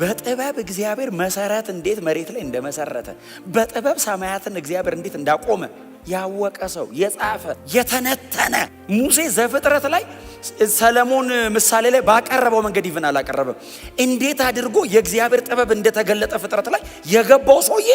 በጥበብ እግዚአብሔር መሰረት እንዴት መሬት ላይ እንደመሰረተ በጥበብ ሰማያትን እግዚአብሔር እንዴት እንዳቆመ ያወቀ ሰው የጻፈ የተነተነ ሙሴ ዘፍጥረት ላይ ሰለሞን ምሳሌ ላይ ባቀረበው መንገድ ይፈና አላቀረበም። እንዴት አድርጎ የእግዚአብሔር ጥበብ እንደተገለጠ ፍጥረት ላይ የገባው ሰውዬ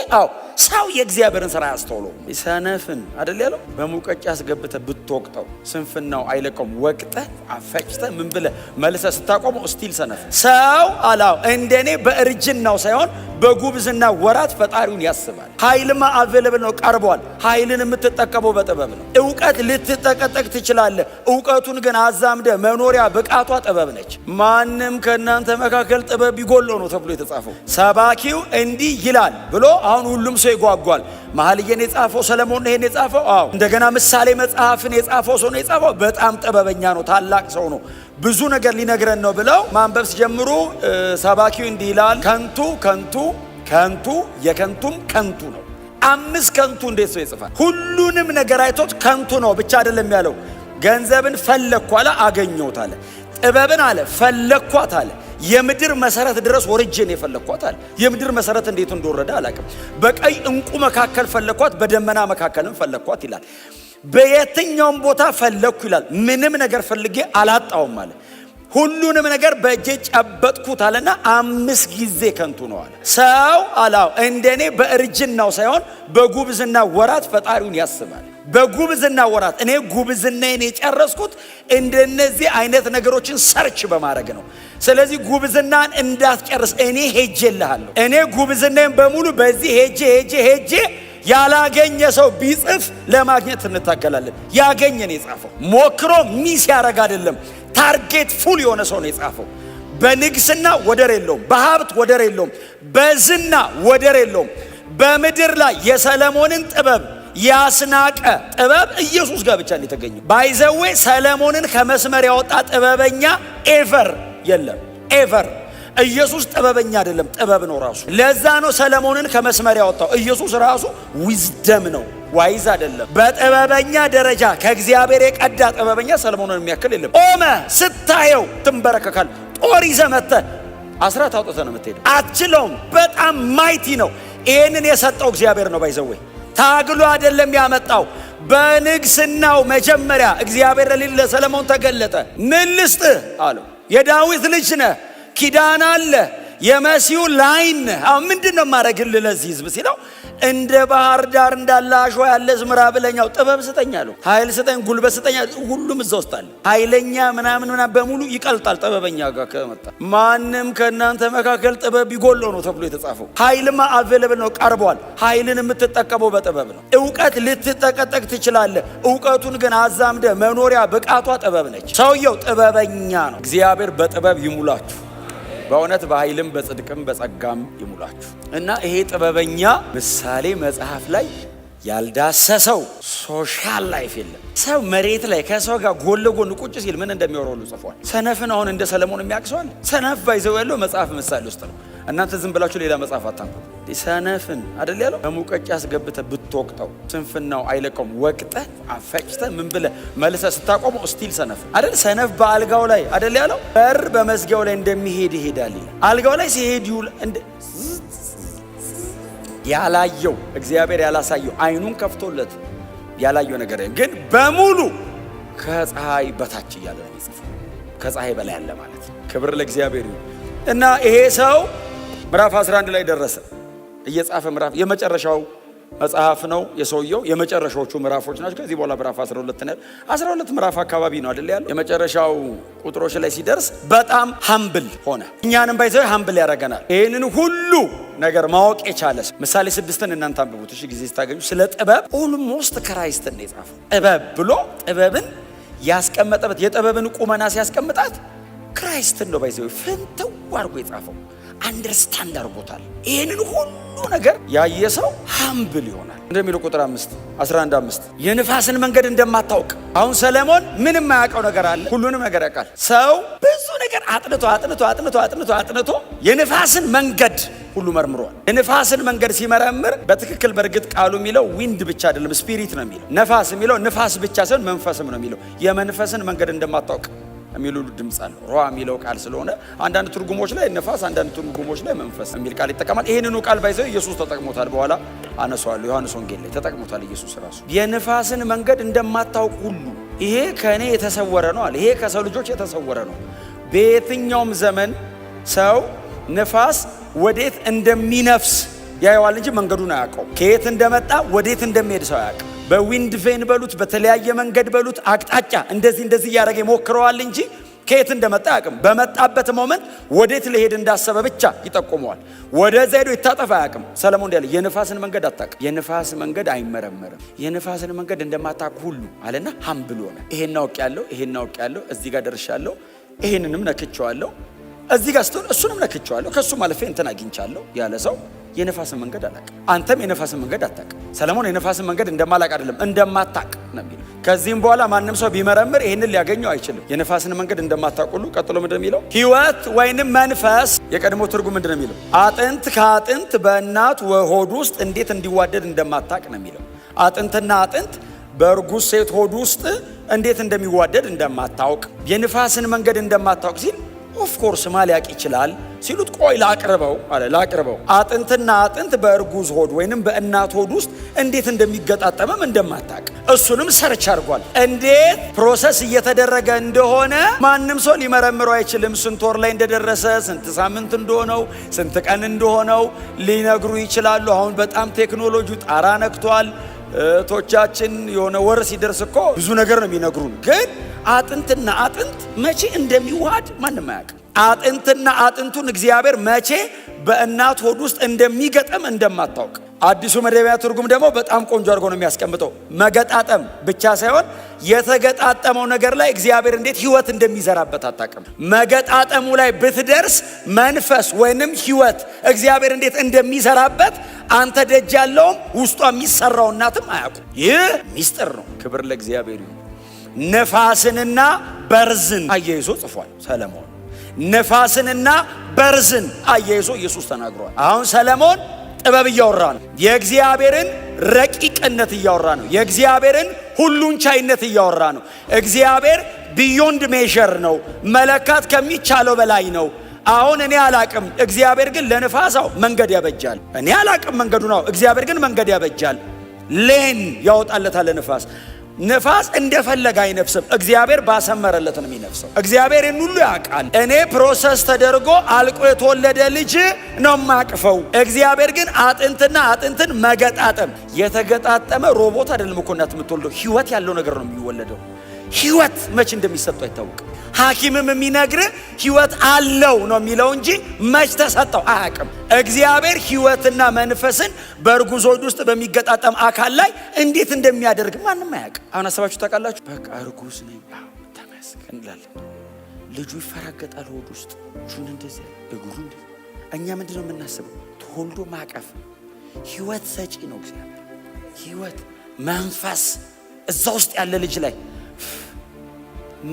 ሰው የእግዚአብሔርን ስራ ያስተውለው። ሰነፍን አይደል ያለው በሙቀጫ አስገብተ ብትወቅጠው ስንፍናው አይለቀውም። ወቅተ አፈጭተ ምን ብለ መልሰ ስታቆመው ስቲል ሰነፍ ሰው አላው እንደኔ በእርጅናው ሳይሆን በጉብዝና ወራት ፈጣሪውን ያስባል። ኃይልማ አቬለብል ነው ቀርቧል። ኃይልን የምትጠቀመው በጥበብ ነው። ዕውቀት ልትጠቀጠቅ ትችላለህ። ዕውቀቱን ግን አዛምደ መኖሪያ ብቃቷ ጥበብ ነች። ማንም ከእናንተ መካከል ጥበብ ቢጎለው ነው ተብሎ የተጻፈው። ሰባኪው እንዲህ ይላል ብሎ አሁን ሁሉም ሰው ይጓጓል። መኃልየን የጻፈው ሰለሞን ነው። ይሄን የጻፈው እንደገና ምሳሌ መጽሐፍን የጻፈው ሰው ነው የጻፈው። በጣም ጥበበኛ ነው፣ ታላቅ ሰው ነው። ብዙ ነገር ሊነግረን ነው ብለው ማንበብ ሲጀምሩ ሰባኪው እንዲህ ይላል፣ ከንቱ ከንቱ ከንቱ የከንቱም ከንቱ ነው። 5 ከንቱ እንዴት ሰው ይጽፋል? ሁሉንም ነገር አይቶት ከንቱ ነው ብቻ አይደለም ያለው። ገንዘብን ፈለግኩ አለ፣ አገኘሁት አለ። ጥበብን አለ ፈለግኳት አለ። የምድር መሰረት ድረስ ወርጄን የፈለግኳት አለ። የምድር መሰረት እንዴት እንደወረደ አላውቅም። በቀይ እንቁ መካከል ፈለግኳት፣ በደመና መካከልም ፈለግኳት ይላል። በየትኛውም ቦታ ፈለግኩ ይላል። ምንም ነገር ፈልጌ አላጣውም አለ። ሁሉንም ነገር በእጄ ጨበጥኩት አለና 5 ጊዜ ከንቱ ነው አለ። ሰው አላው እንደኔ በእርጅናው ሳይሆን በጉብዝና ወራት ፈጣሪውን ያስባል። በጉብዝና ወራት እኔ ጉብዝናዬን የጨረስኩት እንደነዚህ አይነት ነገሮችን ሰርች በማድረግ ነው። ስለዚህ ጉብዝናን እንዳትጨርስ እኔ ሄጄልሃለሁ። እኔ ጉብዝናዬን በሙሉ በዚህ ሄጄ ያላገኘ ሰው ቢጽፍ ለማግኘት እንታገላለን። ያገኘን የጻፈው ሞክሮ ሚስ ያረግ አይደለም። ታርጌት ፉል የሆነ ሰው ነው የጻፈው። በንግስና ወደር የለውም፣ በሀብት ወደር የለውም፣ በዝና ወደር የለውም። በምድር ላይ የሰለሞንን ጥበብ ያስናቀ ጥበብ ኢየሱስ ጋር ብቻ ነው የተገኘው። ባይዘዌ ሰለሞንን ከመስመር ያወጣ ጥበበኛ ኤቨር የለም። ኤቨር ኢየሱስ ጥበበኛ አይደለም፣ ጥበብ ነው ራሱ። ለዛ ነው ሰለሞንን ከመስመር ያወጣው። ኢየሱስ ራሱ ዊዝደም ነው፣ ዋይዝ አይደለም። በጥበበኛ ደረጃ ከእግዚአብሔር የቀዳ ጥበበኛ ሰለሞንን የሚያክል የለም። ቆመ ስታየው ትንበረከካል። ጦር ይዘህ መጥተህ አስራት አውጥተህ ነው የምትሄደው። አትችለውም። በጣም ማይቲ ነው። ይህንን የሰጠው እግዚአብሔር ነው። ባይዘዌ ታግሎ አይደለም ያመጣው። በንግስናው መጀመሪያ እግዚአብሔር ለሰለሞን ተገለጠ። ምን ልስጥህ አለው። የዳዊት ልጅ ነህ፣ ኪዳን አለ፣ የመሲሁ ላይን ነህ። አሁን ምንድነው ማረግልህ ለዚህ ህዝብ ሲለው እንደ ባህር ዳር እንዳለ አሸዋ ያለ ዝምራ ብለኛው ጥበብ ስጠኝ አለው። ኃይል ስጠኝ፣ ጉልበት ስጠኝ። ሁሉም እዛ ውስጥ አለ። ኃይለኛ ምናምን በሙሉ ይቀልጣል ጥበበኛ ጋር ከመጣ። ማንም ከእናንተ መካከል ጥበብ ቢጎለው ነው ተብሎ የተጻፈው። ኃይልማ አቬለብል ነው ቀርቧል። ኃይልን የምትጠቀመው በጥበብ ነው። ዕውቀት ልትጠቀጠቅ ትችላለህ። ዕውቀቱን ግን አዛምደ መኖሪያ ብቃቷ ጥበብ ነች። ሰውየው ጥበበኛ ነው። እግዚአብሔር በጥበብ ይሙላችሁ። በእውነት በኃይልም በጽድቅም በጸጋም ይሙላችሁ። እና ይሄ ጥበበኛ ምሳሌ መጽሐፍ ላይ ያልዳሰሰው ሶሻል ላይፍ የለም። ሰው መሬት ላይ ከሰው ጋር ጎን ለጎን ቁጭ ሲል ምን እንደሚወራው ሁሉ ጽፏል። ሰነፍን አሁን እንደ ሰለሞን የሚያቅሰዋል። ሰነፍ ባይዘው ያለው መጽሐፍ ምሳሌ ውስጥ ነው። እናንተ ዝም ብላችሁ ሌላ መጽሐፍ አታንብቡ። ሰነፍን አይደል ያለው በሙቀጫ አስገብተ ብትወቅጠው ስንፍናው አይለቀውም። ወቅተ አፈጭተ ምን ብለ መልሰ ስታቆመው ስቲል ሰነፍ አይደል። ሰነፍ በአልጋው ላይ አይደል ያለው በር በመዝጊያው ላይ እንደሚሄድ ይሄዳል። አልጋው ላይ ሲሄድ ይውል ያላየው እግዚአብሔር ያላሳየው አይኑን ከፍቶለት ያላየው ነገር ግን በሙሉ ከፀሐይ በታች እያለ ነው የሚጽፈው። ከፀሐይ በላይ ያለ ማለት ነው። ክብር ለእግዚአብሔር ይሁን። እና ይሄ ሰው ምዕራፍ 11 ላይ ደረሰ። እየጻፈ ምዕራፍ የመጨረሻው መጽሐፍ ነው የሰውየው። የመጨረሻዎቹ ምዕራፎች ናቸው። ከዚህ በኋላ ምዕራፍ 12 ነው። 12 ምዕራፍ አካባቢ ነው አይደል ያለው። የመጨረሻው ቁጥሮች ላይ ሲደርስ በጣም ሃምብል ሆነ። እኛንም ባይዘው ሃምብል ያደርገናል። ይሄንን ሁሉ ነገር ማወቅ የቻለ ምሳሌ 6ን እናንተ አንብቡት እሺ፣ ጊዜ ስታገኙ። ስለ ጥበብ ኦልሞስት ክራይስትን ነው የጻፈው። ጥበብ ብሎ ጥበብን ያስቀመጠበት የጥበብን ቁመና ሲያስቀምጣት ክራይስትን ነው ባይዘው ፍንትው አድርጎ የጻፈው። አንደርስታንድ አድርጎታል። ይሄንን ሁሉ ነገር ያየ ሰው ሃምብል ይሆናል። እንደሚለው ቁጥር 11:5 የንፋስን መንገድ እንደማታውቅ። አሁን ሰለሞን ምንም የማያውቀው ነገር አለ፣ ሁሉንም ነገር ያውቃል። ሰው ብዙ ነገር አጥንቶ የንፋስን መንገድ ሁሉ መርምሯል። የንፋስን መንገድ ሲመረምር በትክክል በእርግጥ ቃሉ የሚለው ዊንድ ብቻ አይደለም፣ ስፒሪት ነው የሚለው። ነፋስ የሚለው ንፋስ ብቻ ሳይሆን መንፈስም ነው የሚለው። የመንፈስን መንገድ እንደማታውቅ የሚሉ ድምጽ አለ። ሩዋ የሚለው ቃል ስለሆነ አንዳንድ ትርጉሞች ላይ ነፋስ፣ አንዳንድ ትርጉሞች ላይ መንፈስ የሚል ቃል ይጠቀማል። ይሄንኑ ቃል ባይዘው ኢየሱስ ተጠቅሞታል። በኋላ አነሳዋለሁ። ዮሐንስ ወንጌል ላይ ተጠቅሞታል ኢየሱስ ራሱ። የነፋስን መንገድ እንደማታውቁ ሁሉ ይሄ ከእኔ የተሰወረ ነው አለ። ይሄ ከሰው ልጆች የተሰወረ ነው። በየትኛውም ዘመን ሰው ነፋስ ወዴት እንደሚነፍስ ያየዋል እንጂ መንገዱን አያውቀው። ከየት እንደመጣ ወዴት እንደሚሄድ ሰው አያውቅም። በዊንድ ቬን በሉት፣ በተለያየ መንገድ በሉት፣ አቅጣጫ እንደዚህ እያደረገ ይሞክረዋል እንጂ ከየት እንደመጣ አያውቅም። በመጣበት ሞመንት ወዴት ሊሄድ እንዳሰበ ብቻ ይጠቁመዋል። ወደዛ ሄዶ ይታጠፋ አያውቅም። ሰለሞን እንዲያለ የነፋስን መንገድ አታውቅም። የነፋስ መንገድ አይመረመርም። የነፋስን መንገድ እንደማታውቁ ሁሉ አለና ሀምብል ሆነ። ይሄን አውቄያለሁ፣ እዚህ ጋር ደርሻለሁ፣ ይሄንንም ነክቼዋለሁ፣ እዚህ ጋር ስትሆን እሱንም ነክቼዋለሁ፣ ከሱ ማለፌ እንትን አግኝቻለሁ ያለ ሰው የነፋስን መንገድ አላውቅም። አንተም የነፋስን መንገድ አታውቅም። ሰለሞን የነፋስን መንገድ እንደማላውቅ አይደለም እንደማታውቅ ነው የሚለው። ከዚህም በኋላ ማንም ሰው ቢመረምር ይህንን ሊያገኘው አይችልም። የነፋስን መንገድ እንደማታውቅ ሁሉ ቀጥሎ ምንድን ነው የሚለው? ሕይወት ወይንም መንፈስ። የቀድሞ ትርጉም ምንድን ነው የሚለው? አጥንት ከአጥንት በእናት ሆድ ውስጥ እንዴት እንዲዋደድ እንደማታውቅ ነው የሚለው። አጥንትና አጥንት በእርጉዝ ሴት ሆድ ውስጥ እንዴት እንደሚዋደድ እንደማታውቅ፣ የነፋስን መንገድ እንደማታውቅ ሲል ኦፍኮርስ ማሊያቅ ይችላል ሲሉት፣ ቆይ ላቅርበው። አጥንትና አጥንት በእርጉዝ ሆድ ወይንም በእናት ሆድ ውስጥ እንዴት እንደሚገጣጠምም እንደማታውቅ እሱንም ሰርች አድርጓል። እንዴት ፕሮሰስ እየተደረገ እንደሆነ ማንም ሰው ሊመረምረው አይችልም። ስንት ወር ላይ እንደደረሰ፣ ስንት ሳምንት እንደሆነው፣ ስንት ቀን እንደሆነው ሊነግሩ ይችላሉ። አሁን በጣም ቴክኖሎጂው ጣራ ነክቷል። እህቶቻችን የሆነ ወር ሲደርስ እኮ ብዙ ነገር ነው የሚነግሩን። ግን አጥንትና አጥንት መቼ እንደሚዋሃድ ማንም አያውቅም። አጥንትና አጥንቱን እግዚአብሔር መቼ በእናት ሆድ ውስጥ እንደሚገጠም እንደማታውቅ። አዲሱ መደበኛ ትርጉም ደግሞ በጣም ቆንጆ አድርጎ ነው የሚያስቀምጠው። መገጣጠም ብቻ ሳይሆን የተገጣጠመው ነገር ላይ እግዚአብሔር እንዴት ሕይወት እንደሚዘራበት አታውቅም። መገጣጠሙ ላይ ብትደርስ መንፈስ ወይንም ሕይወት እግዚአብሔር እንዴት እንደሚዘራበት አንተ ደጅ ያለውም ውስጧ የሚሰራው እናትም አያውቁም። ይህ ሚስጥር ነው። ክብር ለእግዚአብሔር ይሁን። ነፋስንና በርዝን አያይዞ ጽፏል ሰለሞን። ነፋስንና በርዝን አያይዞ ኢየሱስ ተናግሯል። አሁን ሰለሞን ጥበብ እያወራ ነው። የእግዚአብሔርን ረቂቅነት እያወራ ነው። የእግዚአብሔርን ሁሉን ቻይነት እያወራ ነው። እግዚአብሔር ቢዮንድ ሜዠር ነው። መለካት ከሚቻለው በላይ ነው። አሁን እኔ አላቅም፣ እግዚአብሔር ግን ለነፋሳው መንገድ ያበጃል። እኔ አላቅም መንገዱ ነው፣ እግዚአብሔር ግን መንገድ ያበጃል። ሌን ያወጣለታል ለነፋስ። ነፋስ እንደፈለገ አይነፍስም። እግዚአብሔር ባሰመረለት ነው የሚነፍሰው። እግዚአብሔር ሁሉ ያውቃል። እኔ ፕሮሰስ ተደርጎ አልቆ የተወለደ ልጅ ነው ማቅፈው። እግዚአብሔር ግን አጥንትና አጥንትን መገጣጠም። የተገጣጠመ ሮቦት አይደለም እኮ እናት የምትወልደው። ህይወት ያለው ነገር ነው የሚወለደው። ህይወት መች እንደሚሰጠው አይታወቅም። ሐኪምም የሚነግር ህይወት አለው ነው የሚለው እንጂ መች ተሰጠው አያውቅም። እግዚአብሔር ህይወትና መንፈስን በእርጉዝ ሆድ ውስጥ በሚገጣጠም አካል ላይ እንዴት እንደሚያደርግ ማንም አያውቅም። አሁን አሰባችሁ ታውቃላችሁ? በቃ እርጉዝ ነኝ ተመስገን እንላለን። ልጁ ይፈራገጣል ሆድ ውስጥ፣ እጁን እንደዚህ እግሩ እንደዚህ። እኛ ምንድን ነው የምናስበው? ተወልዶ ማቀፍ። ህይወት ሰጪ ነው እግዚአብሔር። ህይወት መንፈስ እዛ ውስጥ ያለ ልጅ ላይ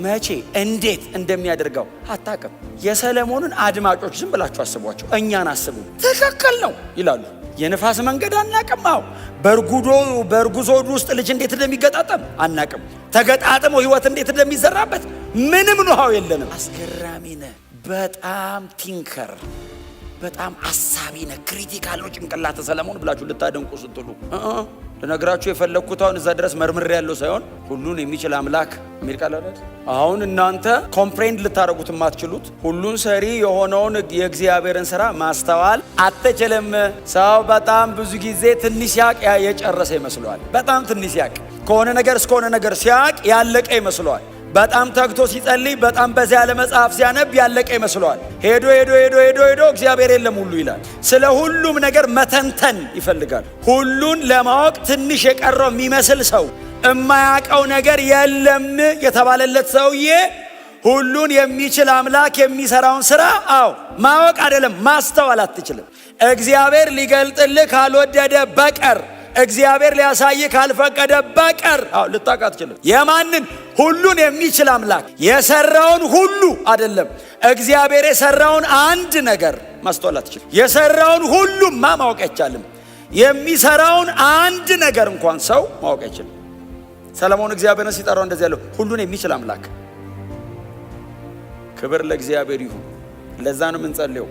መቼ እንዴት እንደሚያደርገው አታውቅም። የሰለሞንን አድማጮች ዝም ብላችሁ አስቧቸው፣ እኛን አስቡ። ትክክል ነው ይላሉ። የነፋስ መንገድ አናቅም። አዎ በእርጉዝ ሆድ ውስጥ ልጅ እንዴት እንደሚገጣጠም አናቅም። ተገጣጥሞ ህይወት እንዴት እንደሚዘራበት ምንም ኖሃው የለንም። አስገራሚ ነህ። በጣም ቲንከር፣ በጣም አሳቢ ነህ። ክሪቲካል ነው ጭንቅላተ ሰለሞን ብላችሁ ልታደንቁ ስትሉ ለነገራችሁ የፈለግኩት አሁን እዛ ድረስ መርምሬ ያለው ሳይሆን ሁሉን የሚችል አምላክ የሚል ቃል አለ። አሁን እናንተ ኮምፕሬንድ ልታደርጉት የማትችሉት ሁሉን ሰሪ የሆነውን የእግዚአብሔርን ስራ ማስተዋል አትችልም። ሰው በጣም ብዙ ጊዜ ትንሽ ያቅ የጨረሰ ይመስለዋል። በጣም ትንሽ ያቅ ከሆነ ነገር እስከሆነ ነገር ሲያቅ ያለቀ ይመስለዋል። በጣም ተግቶ ሲጸልይ፣ በጣም በዚያ ያለ መጽሐፍ ሲያነብ ያለቀ ይመስለዋል። ሄዶ እግዚአብሔር የለም ሁሉ ይላል። ስለ ሁሉም ነገር መተንተን ይፈልጋል። ሁሉን ለማወቅ ትንሽ የቀረው የሚመስል ሰው፣ እማያውቀው ነገር የለም የተባለለት ሰውዬ ሁሉን የሚችል አምላክ የሚሰራውን ስራ ማወቅ አይደለም ማስተዋል አትችልም። እግዚአብሔር ሊገልጥልህ ካልወደደ በቀር፣ እግዚአብሔር ሊያሳይ ካልፈቀደ በቀር ልታውቅ አትችልም። የማንን? ሁሉን የሚችል አምላክ የሰራውን ሁሉ አይደለም። እግዚአብሔር የሰራውን አንድ ነገር ማስተዋል አትችልም። የሰራውን ሁሉማ ማወቅ አይቻልም። የሚሰራውን አንድ ነገር እንኳን ሰው ማወቅ አይችልም። ሰለሞን እግዚአብሔርን ሲጠራው እንደዚህ ያለው ሁሉን የሚችል አምላክ ክብር ለእግዚአብሔር ይሁን። ለዛ ነው የምንጸልየው፣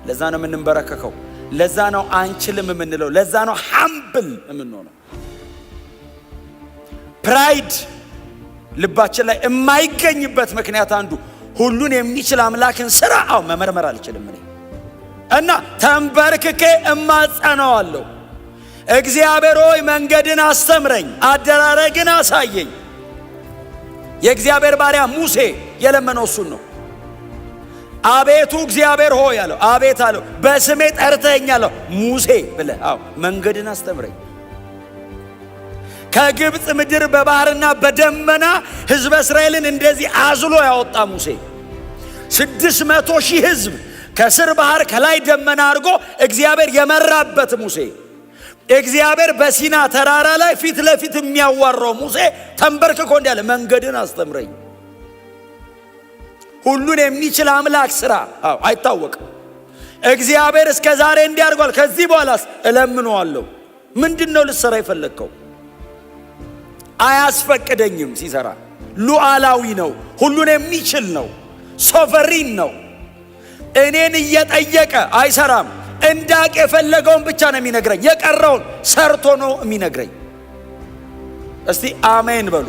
ለዛ ነው የምንበረከከው፣ ለዛ ነው አንችልም የምንለው፣ ለዛ ነው ሃምብል የምንሆነው። ፕራይድ ልባችን ላይ የማይገኝበት ምክንያት አንዱ ሁሉን የሚችል አምላክን ስራ መመርመር አልችልም እኔ እና ተንበርክኬ እማጸነዋለሁ። እግዚአብሔር ሆይ መንገድን አስተምረኝ፣ አደራረግን አሳየኝ። የእግዚአብሔር ባሪያ ሙሴ የለመነው እሱን ነው። አቤቱ እግዚአብሔር ሆይ አለው፣ አቤት አለው፣ በስሜ ጠርተኸኛል ሙሴ ብለህ መንገድን አስተምረኝ። ከግብፅ ምድር በባህርና በደመና ሕዝበ እስራኤልን እንደዚህ አዝሎ ያወጣ ሙሴ 600,000 ሕዝብ ከስር ባህር ከላይ ደመና አድርጎ እግዚአብሔር የመራበት ሙሴ፣ እግዚአብሔር በሲና ተራራ ላይ ፊት ለፊት የሚያዋራው ሙሴ ተንበርክኮ እንዲያለ መንገድን አስተምረኝ። ሁሉን የሚችል አምላክ ስራ አይታወቅም። እግዚአብሔር እስከ ዛሬ እንዲያርጓል፣ ከዚህ በኋላስ እለምነዋለሁ። ምንድነው ልትሰራ የፈለግከው? አያስፈቅደኝም። ሲሰራ ሉዓላዊ ነው፣ ሁሉን የሚችል ነው፣ ሶቨሪን ነው። እኔን እየጠየቀ አይሰራም። እንዳቅ የፈለገውን ብቻ ነው የሚነግረኝ፣ የቀረውን ሰርቶ ነው የሚነግረኝ። እስቲ አሜን በሉ።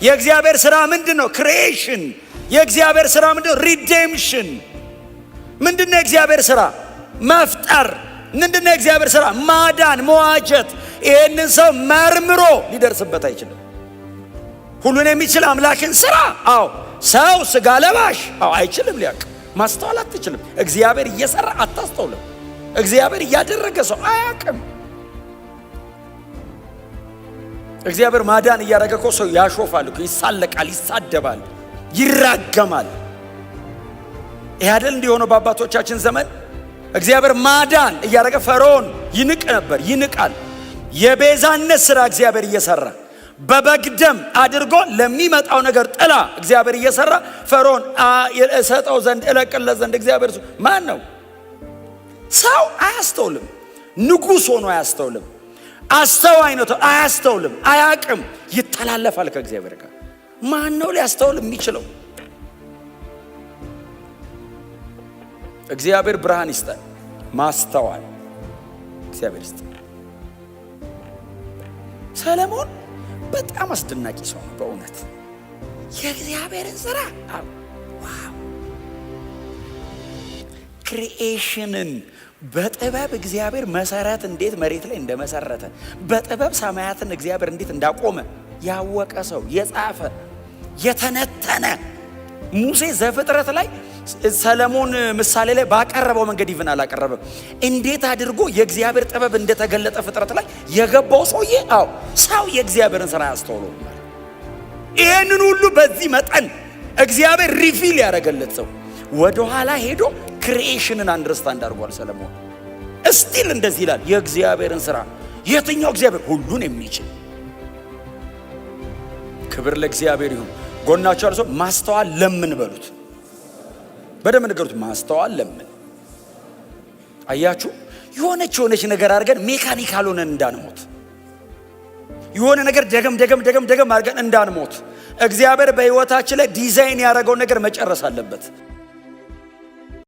የእግዚአብሔር ሥራ ምንድነው? ክሪኤሽን። የእግዚአብሔር ሥራ ምንድነው? ሪዴምሽን። ምንድነው የእግዚአብሔር ሥራ? መፍጠር። ምንድነው የእግዚአብሔር ሥራ? ማዳን፣ መዋጀት። ይህንን ሰው መርምሮ ሊደርስበት አይችልም። ሁሉን የሚችል አምላክን ሥራ ሰው ስጋ ለባሽ አይችልም ሊያውቅ። ማስተዋል አትችልም። እግዚአብሔር እየሰራ አታስተውልም። እግዚአብሔር እያደረገ ሰው አያውቅም። እግዚአብሔር ማዳን እያደረገ እኮ ሰው ያሾፋል እኮ፣ ይሳለቃል፣ ይሳደባል፣ ይራገማል። ይህ አይደል እንዲሆነው በአባቶቻችን ዘመን? እግዚአብሔር ማዳን እያደረገ ፈርዖን ይንቅ ነበር፣ ይንቃል። የቤዛነት ሥራ እግዚአብሔር እየሰራ በበግ ደም አድርጎ ለሚመጣው ነገር ጥላ እግዚአብሔር እየሰራ ፈርዖን እሰጠው ዘንድ እለቅለት ዘንድ እግዚአብሔር ማን ነው? ሰው አያስተውልም። ንጉሥ ሆኖ አያስተውልም። አስተዋይ ነው አያስተውልም፣ አያቅም፣ ይተላለፋል ከእግዚአብሔር ጋር። ማን ነው ሊያስተውል የሚችለው? እግዚአብሔር ብርሃን ይስጠን፣ ማስተዋል እግዚአብሔር ይስጠን። ሰለሞን በጣም አስደናቂ ሰው ነው በእውነት። የእግዚአብሔርን ሥራ ክሪኤሽንን በጥበብ እግዚአብሔር መሰረት እንዴት መሬት ላይ እንደመሰረተ፣ በጥበብ ሰማያትን እግዚአብሔር እንዴት እንዳቆመ ያወቀ ሰው፣ የጻፈ የተነተነ ሙሴ ዘፍጥረት ላይ ሰለሞን ምሳሌ ላይ ባቀረበው መንገድ ይብን አላቀረበም። እንዴት አድርጎ የእግዚአብሔር ጥበብ እንደተገለጠ ፍጥረት ላይ የገባው ሰውዬ ሰው የእግዚአብሔርን ሥራ ያስተውለው። ይሄንን ሁሉ በዚህ መጠን እግዚአብሔር ሪቪል ያደረገለት ሰው ወደ ኋላ ሄዶ ክሪኤሽንን አንደርስታንድ አድርጓል ሰለሞን። እስቲል እንደዚህ ይላል የእግዚአብሔርን ሥራ። የትኛው እግዚአብሔር? ሁሉን የሚችል። ክብር ለእግዚአብሔር ይሁን። ጎናቸው አልሶ ማስተዋል ለምን በሉት፣ በደም ነገሩት። ማስተዋል ለምን። አያችሁ፣ የሆነች ነገር አድርገን ሜካኒካል ሆነን እንዳንሞት፣ የሆነ ነገር ደገም አድርገን እንዳንሞት እግዚአብሔር በሕይወታችን ላይ ዲዛይን ያደረገውን ነገር መጨረስ አለበት።